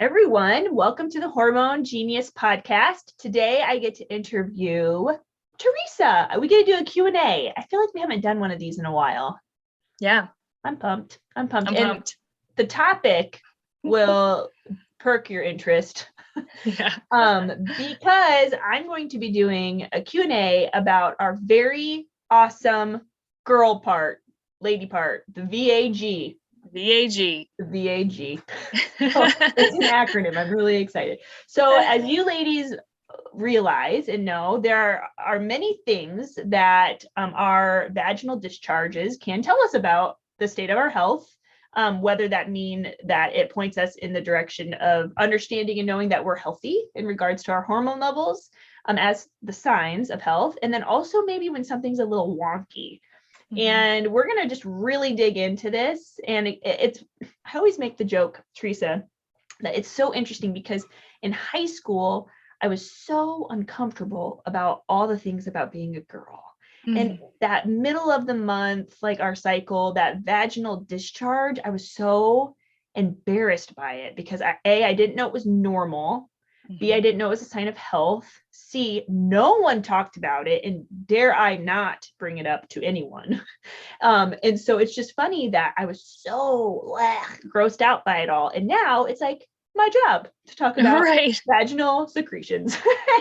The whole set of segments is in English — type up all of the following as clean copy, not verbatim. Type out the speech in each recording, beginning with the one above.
Everyone, welcome to the Hormone Genius podcast. Today I get to interview Teresa. We get to do a Q&A. I feel like we haven't done one of these in a while. Yeah. I'm pumped. And pumped. The topic will perk your interest. Yeah. Because I'm going to be doing a Q&A about our very awesome girl part, lady part, the VAG. VAG. VAG. It's an acronym. I'm really excited. So as you ladies realize and know, there are many things that our vaginal discharges can tell us about the state of our health, whether that mean that it points us in the direction of understanding and knowing that we're healthy in regards to our hormone levels, as the signs of health, and then also maybe when something's a little wonky. And we're going to just really dig into this. And it's, I always make the joke, Teresa, that it's so interesting because in high school, I was so uncomfortable about all the things about being a girl. And that middle of the month, like our cycle, that vaginal discharge, I was so embarrassed by it because I didn't know it was normal. B, I didn't know it was a sign of health. C, no one talked about it, and dare I not bring it up to anyone. And so it's just funny that I was so grossed out by it all. And now it's like my job to talk about vaginal secretions.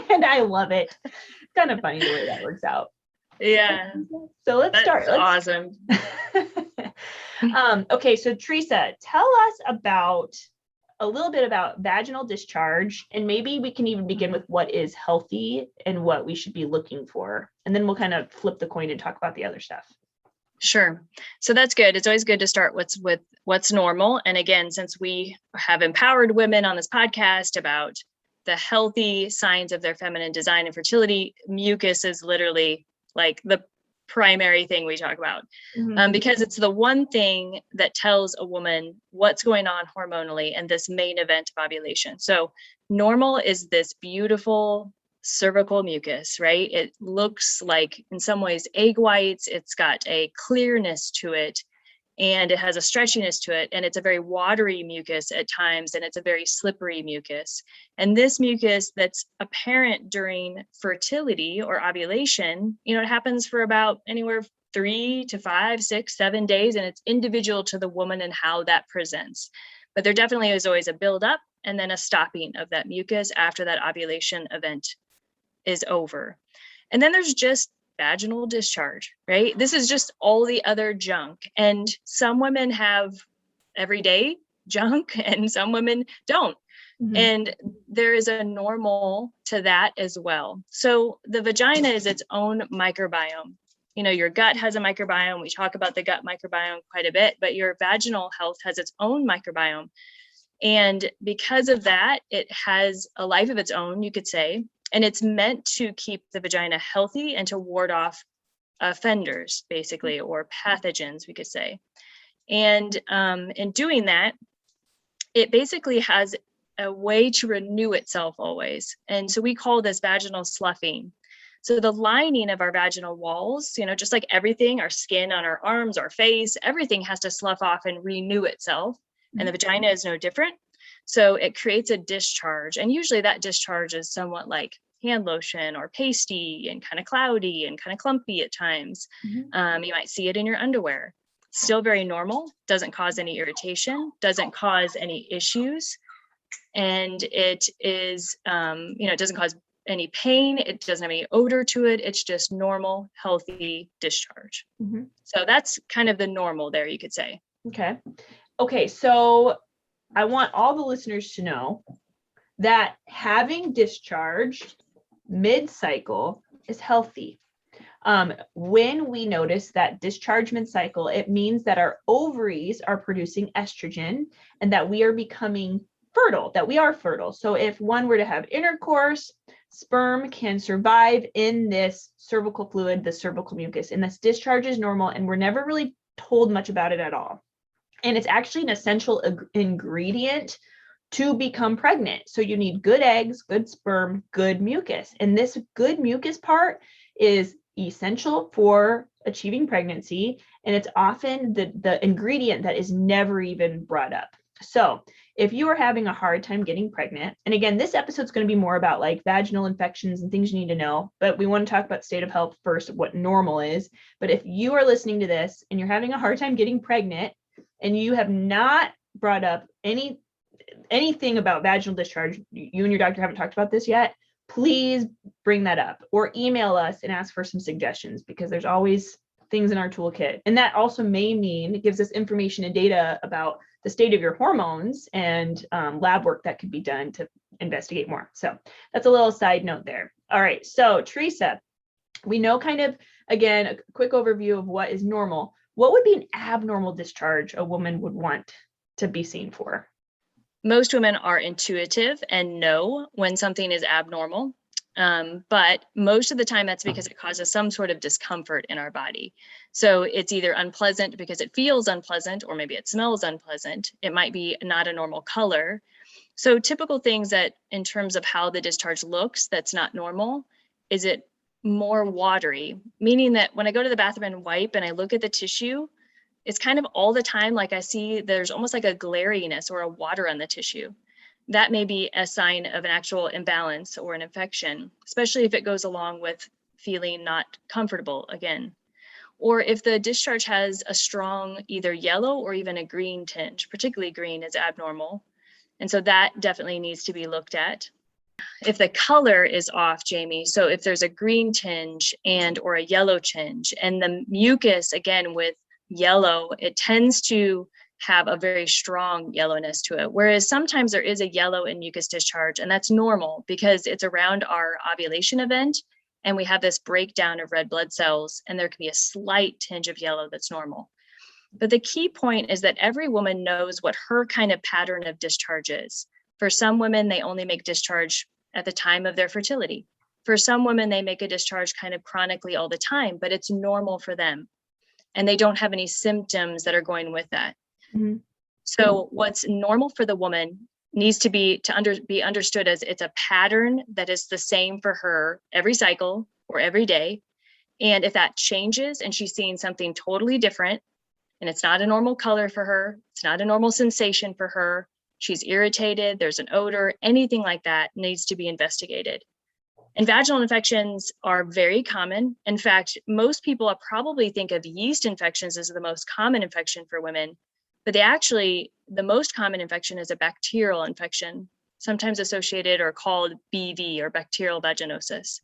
And I love it. It's kind of funny the way that works out. Yeah. So let's start. Awesome. Okay, so Teresa, tell us a little bit about vaginal discharge, and maybe we can even begin with what is healthy and what we should be looking for. And then we'll kind of flip the coin and talk about the other stuff. Sure. So that's good. It's always good to start with what's normal. And again, since we have empowered women on this podcast about the healthy signs of their feminine design and fertility, mucus is literally like the primary thing we talk about, because it's the one thing that tells a woman what's going on hormonally and this main event of ovulation. So normal is this beautiful cervical mucus, right? It looks like in some ways egg whites. It's got a clearness to it and it has a stretchiness to it. And it's a very watery mucus at times, and it's a very slippery mucus. And this mucus that's apparent during fertility or ovulation, it happens for about anywhere 3 to 5, 6, 7 days, and it's individual to the woman and how that presents. But there definitely is always a buildup and then a stopping of that mucus after that ovulation event is over. And then there's just vaginal discharge, right? This is just all the other junk. And some women have everyday junk and some women don't. And there is a normal to that as well. So the vagina is its own microbiome. Your gut has a microbiome. We talk about the gut microbiome quite a bit, but your vaginal health has its own microbiome. And because of that, it has a life of its own, you could say. And it's meant to keep the vagina healthy and to ward off offenders, basically, or pathogens, we could say. And in doing that, it basically has a way to renew itself always. And so we call this vaginal sloughing. So the lining of our vaginal walls, just like everything, our skin on our arms, our face, everything has to slough off and renew itself. And the vagina is no different. So it creates a discharge. And usually that discharge is somewhat like hand lotion or pasty and kind of cloudy and kind of clumpy at times. You might see it in your underwear. Still very normal, doesn't cause any irritation, doesn't cause any issues. And it is, it doesn't cause any pain. It doesn't have any odor to it. It's just normal, healthy discharge. So that's kind of the normal there, you could say. Okay. So I want all the listeners to know that having discharge mid-cycle is healthy. When we notice that discharge mid-cycle, it means that our ovaries are producing estrogen and that we are becoming fertile, that we are fertile. So if one were to have intercourse, sperm can survive in this cervical fluid, the cervical mucus, and this discharge is normal, and we're never really told much about it at all. And it's actually an essential ingredient to become pregnant. So you need good eggs, good sperm, good mucus. And this good mucus part is essential for achieving pregnancy. And it's often the ingredient that is never even brought up. So if you are having a hard time getting pregnant, and again, this episode is going to be more about like vaginal infections and things you need to know, but we want to talk about state of health first, what normal is. But if you are listening to this and you're having a hard time getting pregnant and you have not brought up anything about vaginal discharge, you and your doctor haven't talked about this yet, please bring that up or email us and ask for some suggestions, because there's always things in our toolkit. And that also may mean it gives us information and data about the state of your hormones and lab work that could be done to investigate more. So that's a little side note there. All right. So Teresa, we know kind of, again, a quick overview of what is normal. What would be an abnormal discharge a woman would want to be seen for? Most women are intuitive and know when something is abnormal. But most of the time that's because it causes some sort of discomfort in our body. So it's either unpleasant because it feels unpleasant, or maybe it smells unpleasant. It might be not a normal color. So typical things that in terms of how the discharge looks, that's not normal, is it more watery, meaning that when I go to the bathroom and wipe and I look at the tissue, it's kind of all the time, like I see there's almost like a glariness or a water on the tissue. That may be a sign of an actual imbalance or an infection, especially if it goes along with feeling not comfortable again. Or if the discharge has a strong either yellow or even a green tinge, particularly green is abnormal. And so that definitely needs to be looked at. If the color is off, Jamie, so if there's a green tinge and or a yellow tinge, and the mucus, again, with yellow, it tends to have a very strong yellowness to it. Whereas sometimes there is a yellow in mucus discharge, and that's normal because it's around our ovulation event and we have this breakdown of red blood cells, and there can be a slight tinge of yellow that's normal. But the key point is that every woman knows what her kind of pattern of discharge is. For some women, they only make discharge at the time of their fertility. For some women, they make a discharge kind of chronically all the time, but it's normal for them. And they don't have any symptoms that are going with that. Mm-hmm. So what's normal for the woman needs to be understood as it's a pattern that is the same for her every cycle or every day. And if that changes and she's seeing something totally different, and it's not a normal color for her, it's not a normal sensation for her, she's irritated, there's an odor, anything like that needs to be investigated. And vaginal infections are very common. In fact, most people probably think of yeast infections as the most common infection for women, but the most common infection is a bacterial infection, sometimes associated or called BV, or bacterial vaginosis.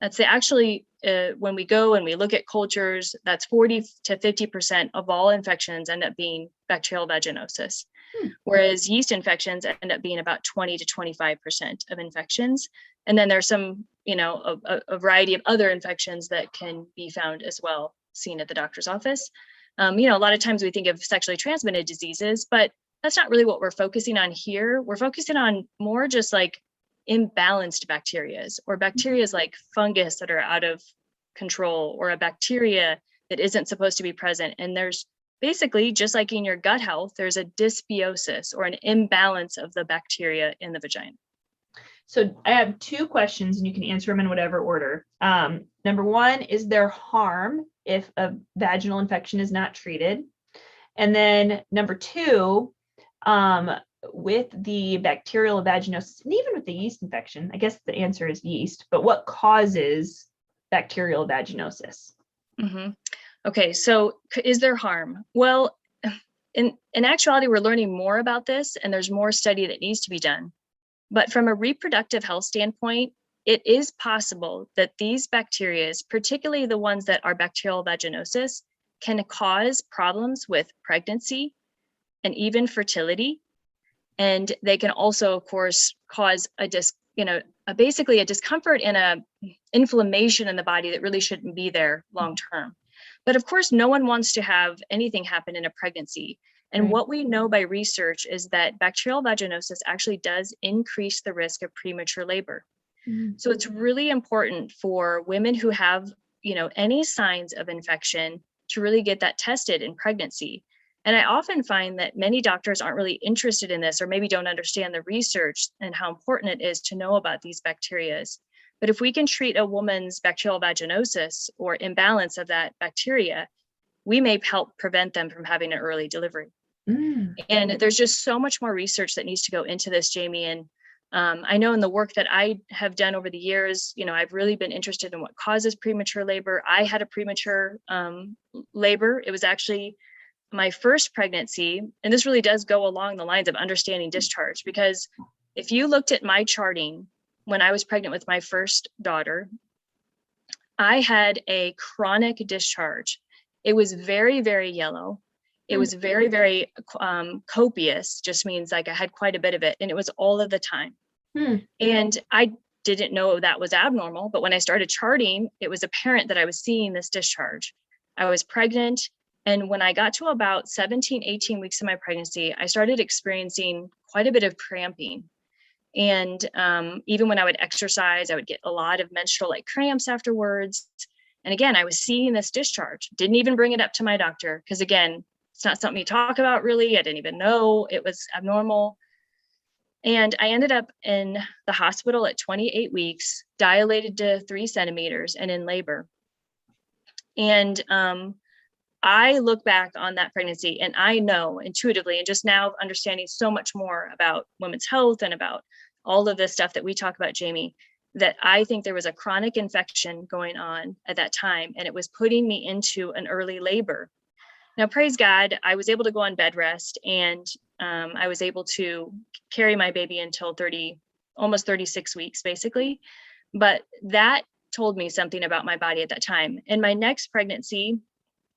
That's when we go and we look at cultures, that's 40 to 50% of all infections end up being bacterial vaginosis. Whereas yeast infections end up being about 20 to 25% of infections. And then there's some, a variety of other infections that can be found as well, seen at the doctor's office. A lot of times we think of sexually transmitted diseases, but that's not really what we're focusing on here. We're focusing on more just like imbalanced bacterias, or bacterias like fungus that are out of control, or a bacteria that isn't supposed to be present. And there's basically, just like in your gut health, there's a dysbiosis or an imbalance of the bacteria in the vagina. So I have two questions, and you can answer them in whatever order. Number one, is there harm if a vaginal infection is not treated? And then number two, with the bacterial vaginosis, and even with the yeast infection, I guess the answer is yeast, but what causes bacterial vaginosis? Mm-hmm. Okay, so is there harm? Well, in actuality, we're learning more about this, and there's more study that needs to be done. But from a reproductive health standpoint, it is possible that these bacteria, particularly the ones that are bacterial vaginosis, can cause problems with pregnancy and even fertility. And they can also, of course, cause basically a discomfort and a inflammation in the body that really shouldn't be there long term. But of course, no one wants to have anything happen in a pregnancy. And what we know by research is that bacterial vaginosis actually does increase the risk of premature labor. So it's really important for women who have, any signs of infection to really get that tested in pregnancy. And I often find that many doctors aren't really interested in this, or maybe don't understand the research and how important it is to know about these bacteria. But if we can treat a woman's bacterial vaginosis or imbalance of that bacteria, we may help prevent them from having an early delivery. And there's just so much more research that needs to go into this, Jamie. And I know in the work that I have done over the years, I've really been interested in what causes premature labor. I had a premature labor. It was actually my first pregnancy. And this really does go along the lines of understanding discharge, because if you looked at my charting when I was pregnant with my first daughter, I had a chronic discharge. It was very, very yellow. It was very, very copious, just means like I had quite a bit of it. And it was all of the time. And I didn't know that was abnormal. But when I started charting, it was apparent that I was seeing this discharge. I was pregnant. And when I got to about 17, 18 weeks of my pregnancy, I started experiencing quite a bit of cramping. And even when I would exercise, I would get a lot of menstrual like cramps afterwards. And again, I was seeing this discharge, didn't even bring it up to my doctor, because again, it's not something you talk about really. I didn't even know it was abnormal. And I ended up in the hospital at 28 weeks, dilated to 3 centimeters and in labor. And I look back on that pregnancy and I know intuitively, and just now understanding so much more about women's health and about all of this stuff that we talk about, Jamie, that I think there was a chronic infection going on at that time, and it was putting me into an early labor. Now, praise God, I was able to go on bed rest, and I was able to carry my baby until almost 36 weeks, basically. But that told me something about my body at that time. In my next pregnancy,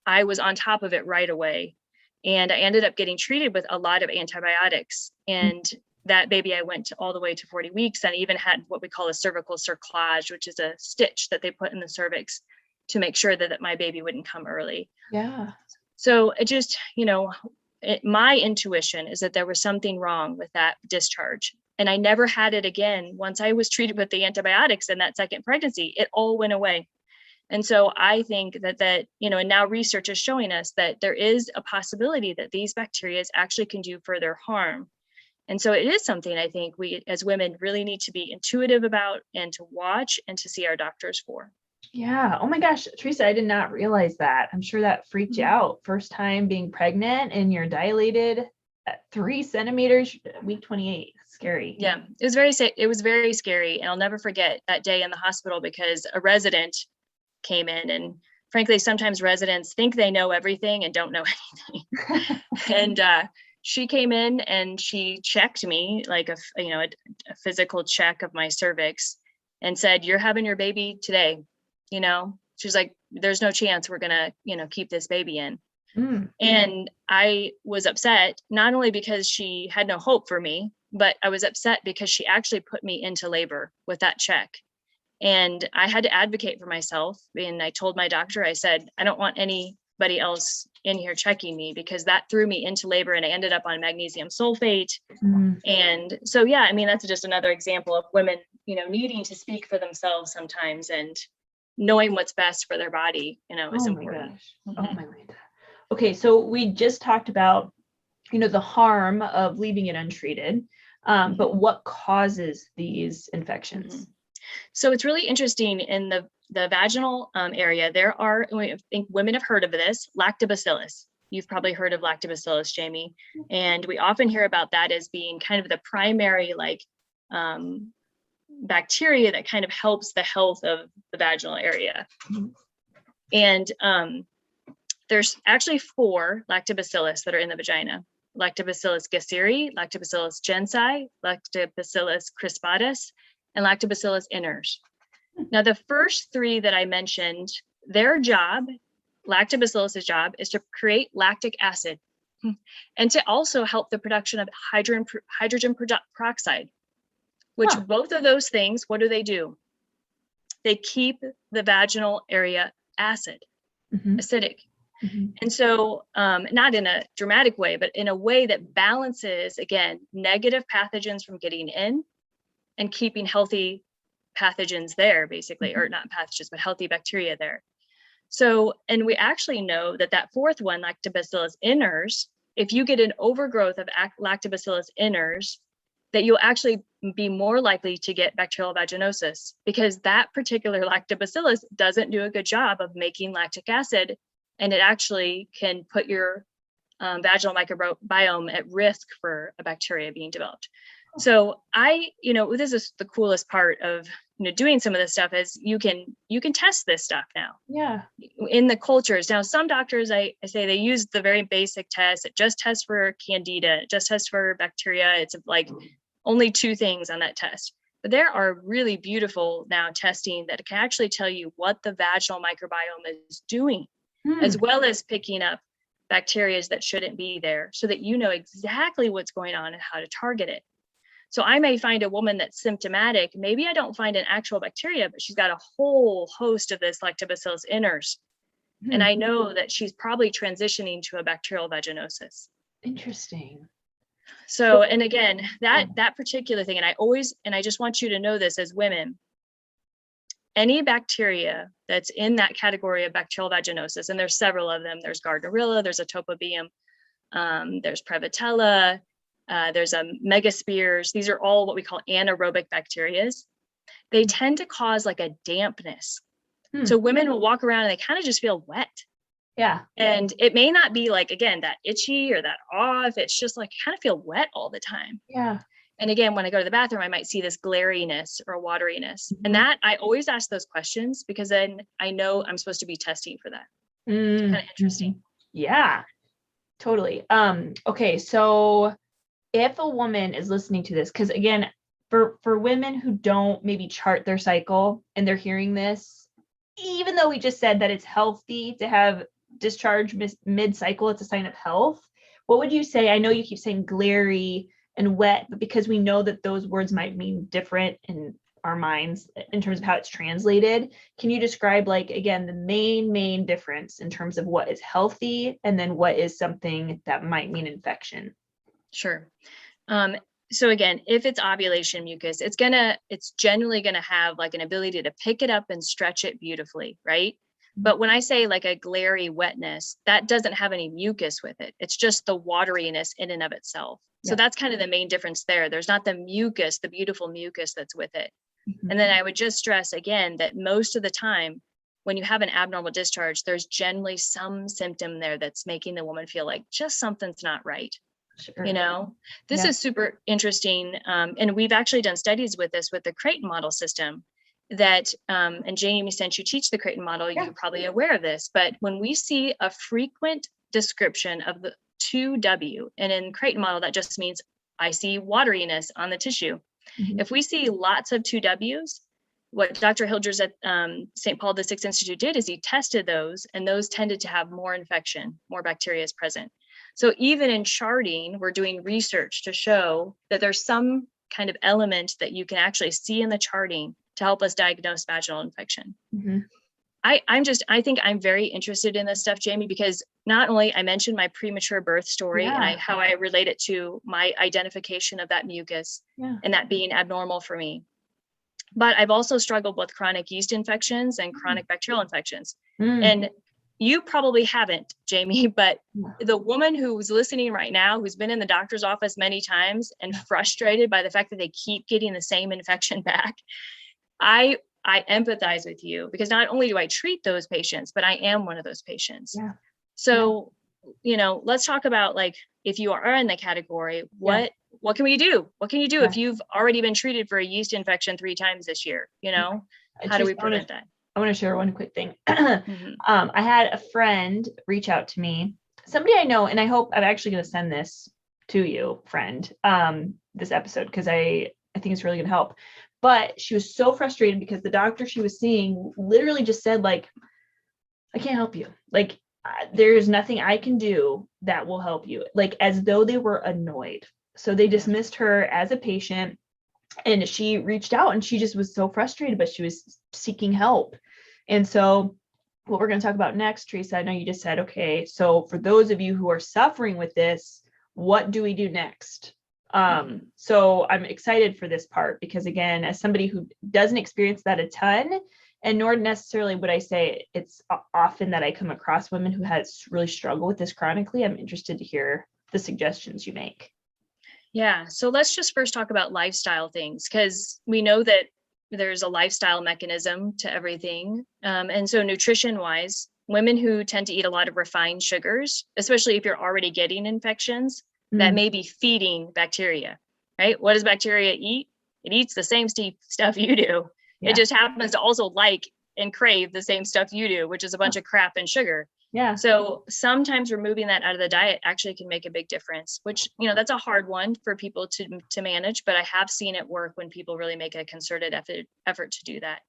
I was on top of it right away. And I ended up getting treated with a lot of antibiotics. And that baby, I went all the way to 40 weeks, and even had what we call a cervical cerclage, which is a stitch that they put in the cervix to make sure that my baby wouldn't come early. Yeah. So it just, my intuition is that there was something wrong with that discharge. And I never had it again. Once I was treated with the antibiotics in that second pregnancy, it all went away. And so I think that, and now research is showing us that there is a possibility that these bacteria actually can do further harm. And so it is something I think we as women really need to be intuitive about, and to watch and to see our doctors for. Yeah. Oh my gosh, Teresa, I did not realize that. I'm sure that freaked you out. First time being pregnant and you're dilated at 3 centimeters, week 28. Scary. Yeah, it was very scary. And I'll never forget that day in the hospital, because a resident came in, and frankly, sometimes residents think they know everything and don't know anything. And she came in and she checked me, like a physical check of my cervix, and said, "You're having your baby today." She's like, "There's no chance we're gonna, keep this baby in." And I was upset, not only because she had no hope for me, but I was upset because she actually put me into labor with that check. And I had to advocate for myself. And I told my doctor, I said, "I don't want anybody else in here checking me," because that threw me into labor, and I ended up on magnesium sulfate. And so, yeah, I mean, that's just another example of women, needing to speak for themselves sometimes, and knowing what's best for their body, is important. Oh my God. Okay. So we just talked about, the harm of leaving it untreated, but what causes these infections? So it's really interesting in the vaginal area. There are, I think women have heard of this, lactobacillus. You've probably heard of lactobacillus, Jamie. And we often hear about that as being kind of the primary bacteria that kind of helps the health of the vaginal area. And there's actually 4 lactobacillus that are in the vagina: Lactobacillus gasseri, Lactobacillus jensi, Lactobacillus crispatus, and Lactobacillus inners. Now, the first 3 that I mentioned, their job, Lactobacillus' job, is to create lactic acid and to also help the production of hydrogen peroxide, which both of those things, what do? They keep the vaginal area acidic. And so not in a dramatic way, but in a way that balances, again, negative pathogens from getting in and keeping healthy pathogens there, basically, or not pathogens, but healthy bacteria there. So, and we actually know that 4th one, Lactobacillus inners, if you get an overgrowth of Lactobacillus inners, that you'll actually be more likely to get bacterial vaginosis, because that particular lactobacillus doesn't do a good job of making lactic acid, and it actually can put your vaginal microbiome at risk for a bacteria being developed. So this is the coolest part of doing some of this stuff is you can test this stuff now. Yeah. In the cultures. Now, some doctors, I say they use the very basic test. It just tests for candida, it just tests for bacteria. It's like only 2 things on that test. But there are really beautiful now testing that can actually tell you what the vaginal microbiome is doing, as well as picking up bacteria that shouldn't be there so that you know exactly what's going on and how to target it. So I may find a woman that's symptomatic. Maybe I don't find an actual bacteria, but she's got a whole host of this lactobacillus inners. And I know that she's probably transitioning to a bacterial vaginosis. Interesting. So, and again, that particular thing, and I just want you to know this as women, any bacteria that's in that category of bacterial vaginosis, and there's several of them, there's Gardnerella, there's Atopobium, there's Prevotella, there's a megaspores. These are all what we call anaerobic bacteria. They tend to cause like a dampness. So women will walk around and they kind of just feel wet. Yeah. And it may not be like, again, that itchy or that off. It's just like kind of feel wet all the time. Yeah. And again, when I go to the bathroom, I might see this glariness or wateriness. And that I always ask those questions because then I know I'm supposed to be testing for that. Kind of interesting. Yeah, totally. Okay. So if a woman is listening to this, because again, for women who don't maybe chart their cycle and they're hearing this, even though we just said that it's healthy to have discharge mid-cycle, it's a sign of health. What would you say? I know you keep saying glary and wet, but because we know that those words might mean different in our minds in terms of how it's translated, can you describe, like, again, the main difference in terms of what is healthy and then what is something that might mean infection? Sure. So again, if it's ovulation mucus, it's generally gonna have like an ability to pick it up and stretch it beautifully, right? But when I say like a glary wetness, that doesn't have any mucus with it. It's just the wateriness in and of itself. So that's kind of the main difference there. There's not the mucus, the beautiful mucus that's with it. And then I would just stress again that most of the time when you have an abnormal discharge, there's generally some symptom there that's making the woman feel like just something's not right. Sure. This is super interesting. And we've actually done studies with this with the Creighton model system that, and Jamie, since you teach the Creighton model, you're probably aware of this, but when we see a frequent description of the 2W, and in Creighton model, that just means I see wateriness on the tissue. If we see lots of 2Ws, what Dr. Hildreth at St. Paul VI Institute did is he tested those, and those tended to have more infection, more bacteria is present. So even in charting, we're doing research to show that there's some kind of element that you can actually see in the charting to help us diagnose vaginal infection. I think I'm very interested in this stuff, Jamie, because not only I mentioned my premature birth story and how I relate it to my identification of that mucus and that being abnormal for me, but I've also struggled with chronic yeast infections and chronic bacterial infections. And you probably haven't, Jamie, but the woman who's listening right now, who's been in the doctor's office many times and frustrated by the fact that they keep getting the same infection back, I empathize with you because not only do I treat those patients, but I am one of those patients. So, let's talk about, like, if you are in the category, what can we do? What can you do if you've already been treated for a yeast infection 3 times this year? How do we prevent that? I want to share one quick thing. I had a friend reach out to me, somebody I know, and I hope I'm actually going to send this to you, friend, this episode, because I think it's really going to help. But she was so frustrated because the doctor she was seeing literally just said, like, I can't help you. Like, there's nothing I can do that will help you, like, as though they were annoyed. So they dismissed her as a patient, and she reached out and she just was so frustrated, but she was seeking help. And so what we're going to talk about next, Teresa, I know you just said, okay, so for those of you who are suffering with this, what do we do next? So I'm excited for this part because, again, as somebody who doesn't experience that a ton, and nor necessarily would I say it's often that I come across women who has really struggled with this chronically, I'm interested to hear the suggestions you make. Yeah. So let's just first talk about lifestyle things, because we know that there's a lifestyle mechanism to everything. And so nutrition wise, women who tend to eat a lot of refined sugars, especially if you're already getting infections, that may be feeding bacteria, right? What does bacteria eat? It eats the same stuff you do. Yeah. It just happens to also like and crave the same stuff you do, which is a bunch of crap and sugar. Yeah. So sometimes removing that out of the diet actually can make a big difference, which, that's a hard one for people to manage, but I have seen it work when people really make a concerted effort to do that.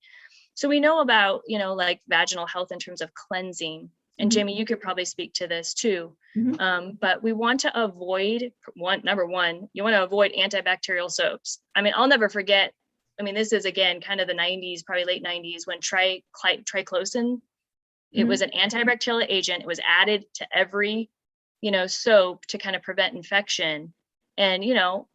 So we know about, like vaginal health in terms of cleansing. And Jamie, you could probably speak to this too. But we want to avoid number one, you want to avoid antibacterial soaps. I mean, I'll never forget. I mean, this is again, kind of the 90s, probably late 90s when triclosan, it was an antibacterial agent. It was added to every, soap to kind of prevent infection. And,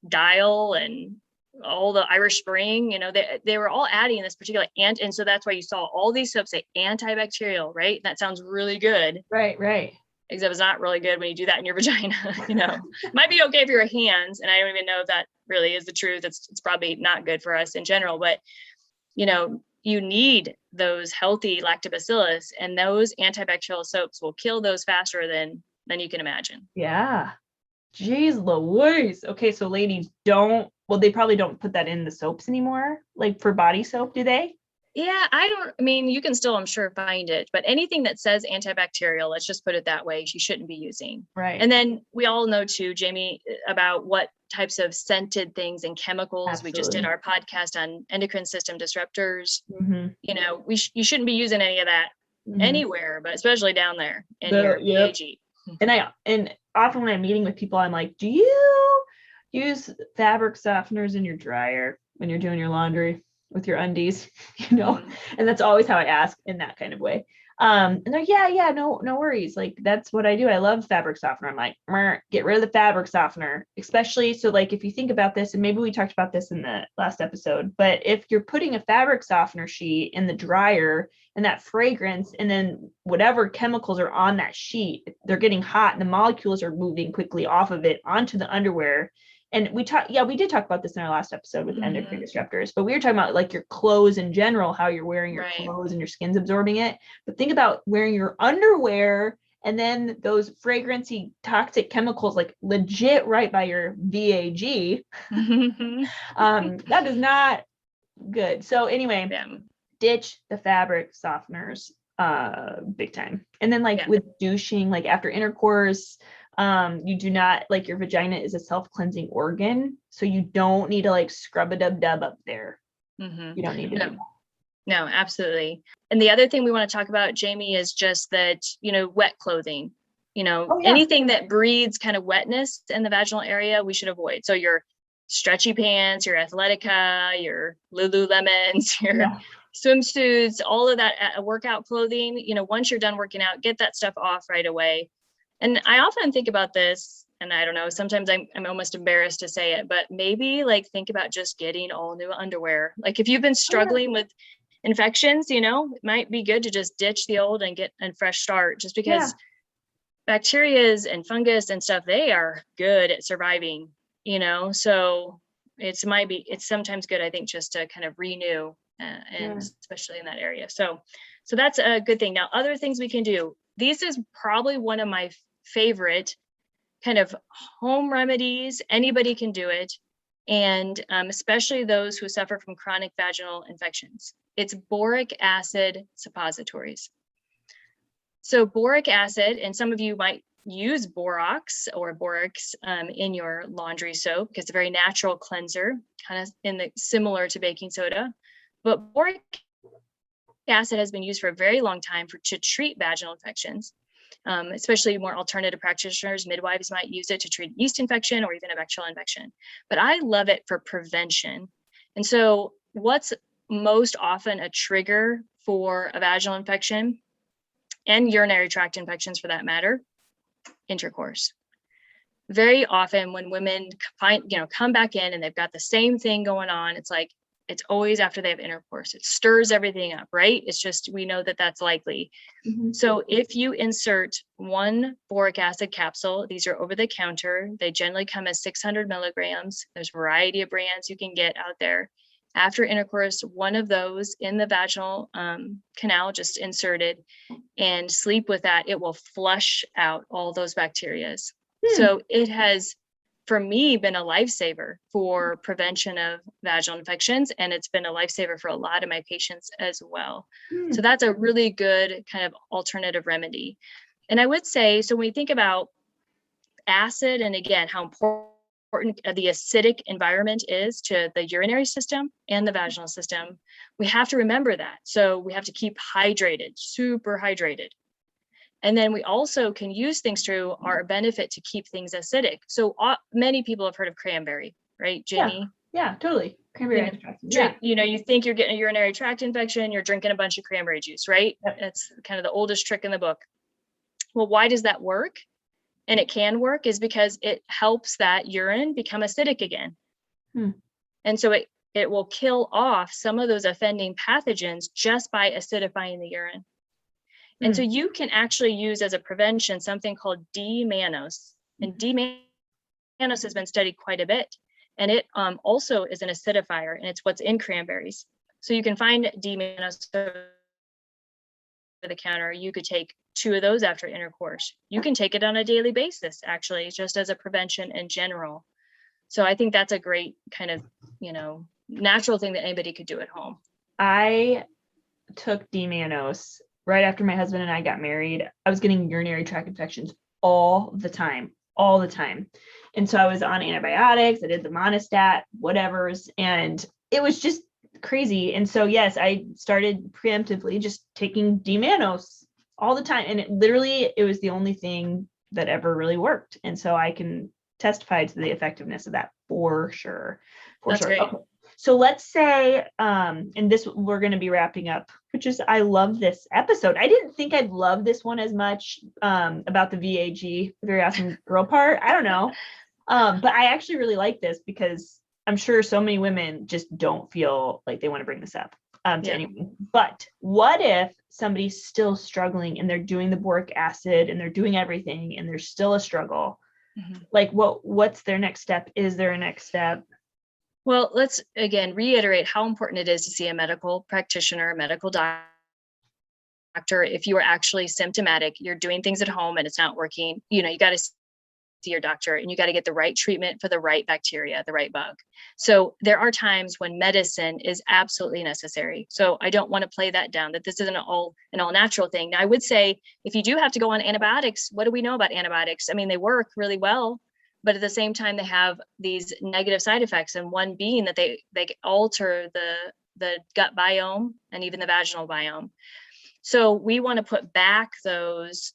Dial and all the Irish Spring, they were all adding this particular and so that's why you saw all these soaps say antibacterial, right? That sounds really good. Right. Except it's not really good when you do that in your vagina. It might be okay for your hands, and I don't even know if that really is the truth. It's probably not good for us in general, but you need those healthy lactobacillus, and those antibacterial soaps will kill those faster than you can imagine. Yeah. Jeez Louise. Okay, so ladies, they probably don't put that in the soaps anymore, like for body soap, do they? Yeah, you can still, I'm sure, find it, but anything that says antibacterial, let's just put it that way, you shouldn't be using. Right. And then we all know too, Jamie, about what types of scented things and chemicals. Absolutely. We just did our podcast on endocrine system disruptors. You shouldn't be using any of that anywhere, but especially down there in your PAG. And often when I'm meeting with people, I'm like, do you use fabric softeners in your dryer when you're doing your laundry with your undies? And that's always how I ask in that kind of way. And they're yeah, no worries. Like, that's what I do. I love fabric softener. I'm like, get rid of the fabric softener, especially. So like, if you think about this, and maybe we talked about this in the last episode, but if you're putting a fabric softener sheet in the dryer and that fragrance, and then whatever chemicals are on that sheet, they're getting hot and the molecules are moving quickly off of it onto the underwear. And we did talk about this in our last episode with endocrine disruptors, but we were talking about like your clothes in general, how you're wearing your clothes and your skin's absorbing it. But think about wearing your underwear and then those fragrancy toxic chemicals, like legit right by your VAG. That is not good. So anyway, ditch the fabric softeners big time. And then with douching, like after intercourse, you do not, like, your vagina is a self-cleansing organ, so you don't need to like scrub a dub up there. You don't need to do that. No, absolutely. And the other thing we want to talk about, Jamie, is just that, wet clothing, anything that breeds kind of wetness in the vaginal area, we should avoid. So your stretchy pants, your Athletica, your Lululemons, your swimsuits, all of that workout clothing, once you're done working out, get that stuff off right away. And I often think about this, and I don't know, sometimes I'm almost embarrassed to say it, but maybe like think about just getting all new underwear. Like if you've been struggling with infections, it might be good to just ditch the old and get a fresh start, just because bacterias and fungus and stuff, they are good at surviving, so it's sometimes good, I think, just to kind of renew and especially in that area. So that's a good thing. Now, other things we can do. This is probably one of my favorite kind of home remedies. Anybody can do it. And especially those who suffer from chronic vaginal infections. It's boric acid suppositories. So boric acid, and some of you might use Borox or Borix in your laundry soap because it's a very natural cleanser, kind of similar to baking soda. But boric acid has been used for a very long time to treat vaginal infections, especially more alternative practitioners. Midwives might use it to treat yeast infection or even a bacterial infection. But I love it for prevention. And so what's most often a trigger for a vaginal infection and urinary tract infections for that matter? Intercourse. Very often when women come back in and they've got the same thing going on, it's always after they have intercourse. It stirs everything up, right? It's just, we know that that's likely. So if you insert one boric acid capsule, these are over the counter. They generally come as 600 milligrams. There's a variety of brands you can get out there. after intercourse, one of those in the vaginal canal, just inserted, and sleep with that, it will flush out all those bacteria. So it has, for me, been a lifesaver for prevention of vaginal infections, and it's been a lifesaver for a lot of my patients as well. So that's a really good kind of alternative remedy. And I would say, so when we think about acid, and again, how important the acidic environment is to the urinary system and the vaginal system, we have to remember that. So we have to keep hydrated, super hydrated. And then we also can use things to our benefit to keep things acidic. So many people have heard of cranberry, right, Jenny? Yeah, totally. Cranberry extract. You think you're getting a urinary tract infection, you're drinking a bunch of cranberry juice, right? Yep. That's kind of the oldest trick in the book. Well, why does that work? And it can work is because it helps that urine become acidic again. And so it will kill off some of those offending pathogens just by acidifying the urine. And so you can actually use as a prevention something called D-mannose. And D-mannose has been studied quite a bit. And it also is an acidifier, and it's what's in cranberries. So you can find D-mannose over the counter. You could take 2 of those after intercourse. You can take it on a daily basis, actually, just as a prevention in general. So I think that's a great kind of, natural thing that anybody could do at home. I took D-mannose right after my husband and I got married. I was getting urinary tract infections all the time. And so I was on antibiotics. I did the monostat, whatevers, and it was just crazy. And so, yes, I started preemptively just taking D-mannose all the time. And it was the only thing that ever really worked. And so I can testify to the effectiveness of that for sure. That's great. Okay. So let's say, and this, we're going to be wrapping up, which is, I love this episode. I didn't think I'd love this one as much, about the VAG, very awesome girl part. I don't know. But I actually really like this because I'm sure so many women just don't feel like they want to bring this up to anyone. But what if somebody's still struggling and they're doing the boric acid and they're doing everything and there's still a struggle? Like, what's their next step? Is there a next step? Well, let's again reiterate how important it is to see a medical practitioner, a medical doctor. If you are actually symptomatic, you're doing things at home and it's not working, you got to see your doctor and you got to get the right treatment for the right bacteria, the right bug. So there are times when medicine is absolutely necessary. So I don't want to play that down, that this isn't an all natural thing. Now, I would say if you do have to go on antibiotics, what do we know about antibiotics? I mean, they work really well, but at the same time, they have these negative side effects. And one being that they alter the gut biome and even the vaginal biome. So we want to put back those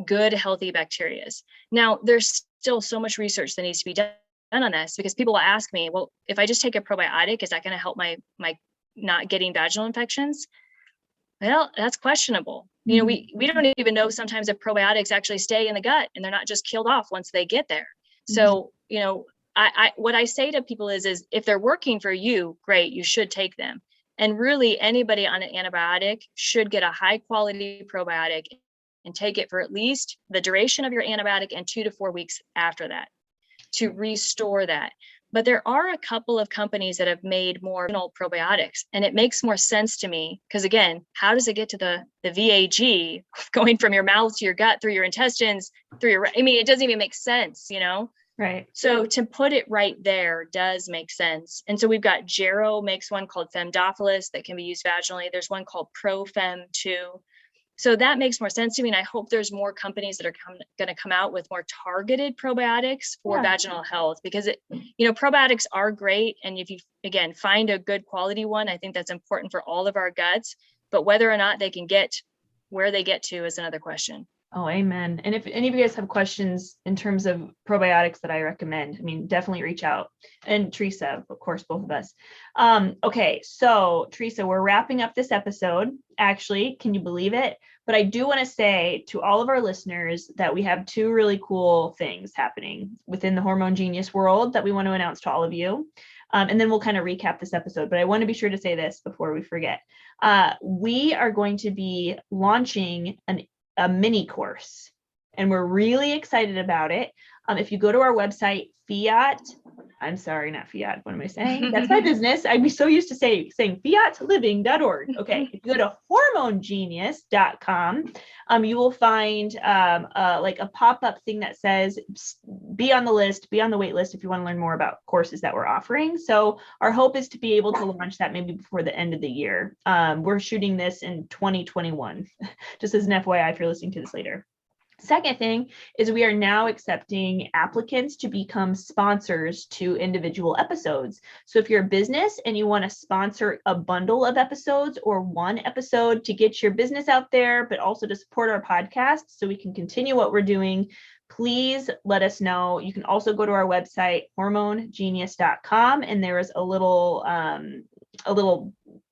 good, healthy bacteria. Now, there's still so much research that needs to be done on this, because people will ask me, well, if I just take a probiotic, is that going to help my not getting vaginal infections? Well, that's questionable. We don't even know sometimes if probiotics actually stay in the gut and they're not just killed off once they get there. So, what I say to people is if they're working for you, great, you should take them. And really anybody on an antibiotic should get a high quality probiotic and take it for at least the duration of your antibiotic and 2 to 4 weeks after that to restore that. But there are a couple of companies that have made more probiotics, and it makes more sense to me because, again, how does it get to the VAG going from your mouth to your gut, through your intestines, it doesn't even make sense, Right. So to put it right there does make sense. And so we've got Gero makes one called Femdophilus that can be used vaginally. There's one called ProFem too. So that makes more sense to me. And I hope there's more companies that are going to come out with more targeted probiotics for vaginal health, because probiotics are great. And if you, again, find a good quality one, I think that's important for all of our guts, but whether or not they can get where they get to is another question. Oh, amen. And if any of you guys have questions in terms of probiotics that I recommend, definitely reach out. And Teresa, of course, both of us. Okay, so Teresa, we're wrapping up this episode. Actually, can you believe it? But I do want to say to all of our listeners that we have 2 really cool things happening within the Hormone Genius world that we want to announce to all of you. And then we'll kind of recap this episode, but I want to be sure to say this before we forget. We are going to be launching a mini course, and we're really excited about it. If you go to our website, I'm sorry, not fiat. What am I saying? That's my business. I'd be so used to saying fiatliving.org. Okay. If you go to hormonegenius.com, you will find like a pop-up thing that says, be on the list, be on the wait list if you want to learn more about courses that we're offering. So our hope is to be able to launch that maybe before the end of the year. We're shooting this in 2021, just as an FYI if you're listening to this later. Second thing is we are now accepting applicants to become sponsors to individual episodes. So if you're a business and you want to sponsor a bundle of episodes or one episode to get your business out there, but also to support our podcast so we can continue what we're doing, please let us know. You can also go to our website, hormonegenius.com, and there is a little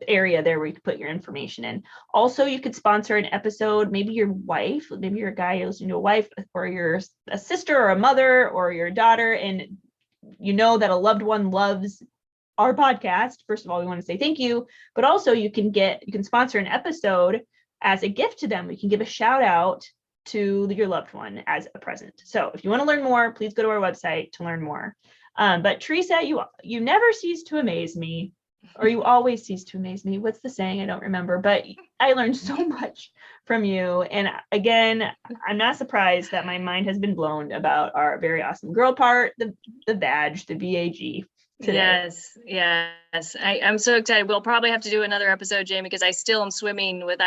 area there where you can put your information in. Also, you could sponsor an episode, maybe your wife, maybe you're a guy, you're listening to a wife, or you're a sister or a mother or your daughter, and you know that a loved one loves our podcast. First of all, we want to say thank you, but also you can sponsor an episode as a gift to them. We can give a shout out to your loved one as a present. So if you want to learn more, please go to our website to learn more. But Teresa, you never cease to amaze me, or you always cease to amaze me. What's the saying? I don't remember, but I learned so much from you. And again, I'm not surprised that my mind has been blown about our very awesome girl part, the badge, the VAG. Today. Yes. I'm so excited. We'll probably have to do another episode, Jamie, because I still am swimming with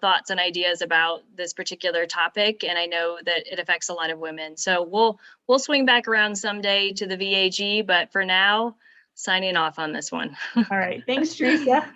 thoughts and ideas about this particular topic, and I know that it affects a lot of women. So we'll swing back around someday to the VAG, but for now, signing off on this one. All right. Thanks, Teresa.